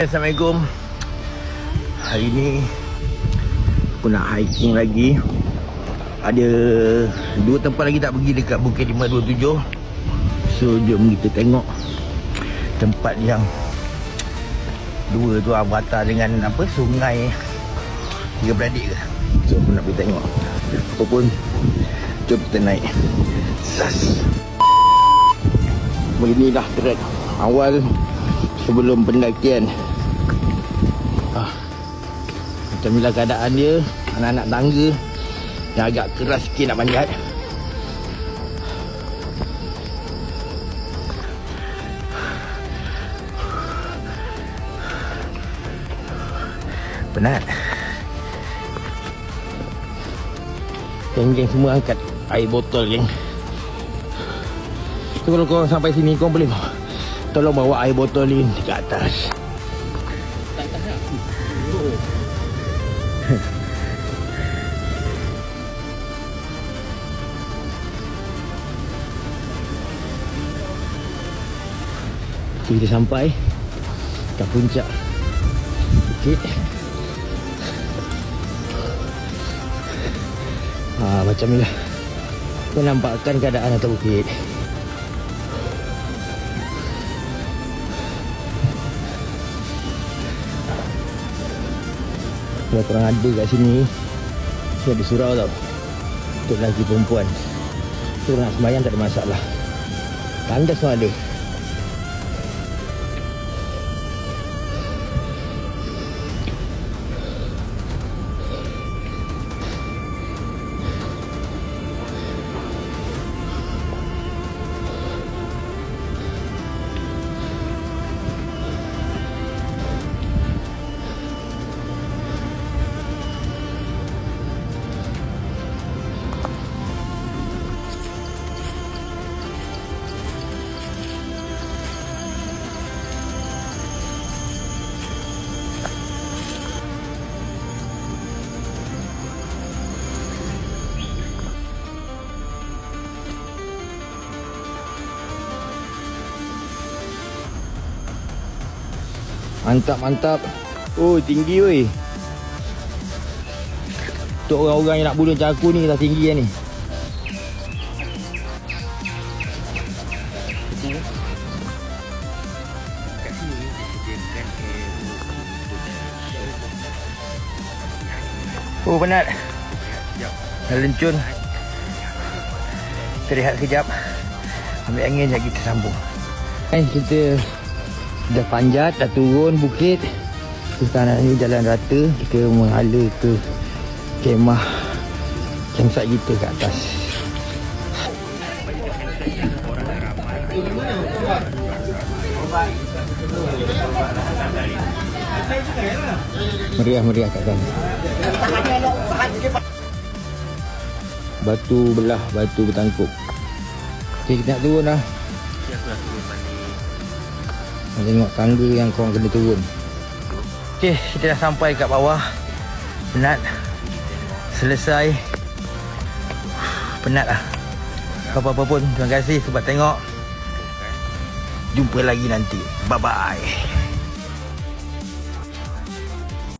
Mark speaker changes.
Speaker 1: Assalamualaikum. Hari ni aku nak hiking lagi. Ada 2 tempat lagi tak pergi dekat Bukit 527. So jom kita tengok tempat yang 2 tu berata dengan apa, sungai tiga beradik ke. So aku nak pergi tengok. Apapun, jom kita naik. Sas. Beginilah trek awal sebelum pendakian. Macam inilah keadaan dia. Anak-anak tangga yang agak keras sikit nak manjat. Penat. Geng-geng semua angkat air botol, geng. So kalau korang sampai sini, korang boleh tolong bawa air botol ni dekat atas. Kita sampai ke puncak bukit. Macam ni lah penampakan keadaan atas bukit. Kalau korang ada kat sini, saya ada surau tau untuk lelaki perempuan. So nak sembahyang tak ada masalah. Tandas pun ada. Mantap. Oh, tinggi weh. Untuk orang-orang yang nak bunuh macam aku ni, dah tinggi kan ni. Oh, penat. Dah lencun. Kita rehat sekejap. Ambil angin, sekejap kita sambung. Kita dah panjat, dah turun bukit. Sekarang ni jalan rata. Kita menghala ke kemah campsite kita kat atas. Meriah kat sana. Batu belah, batu bertangkup. Okay, kita nak turun dah. Tengok tangga yang korang kena turun. Okay, kita dah sampai kat bawah. Penat. Selesai. Penat lah. Apa-apa pun, terima kasih sebab tengok. Jumpa lagi nanti. Bye-bye.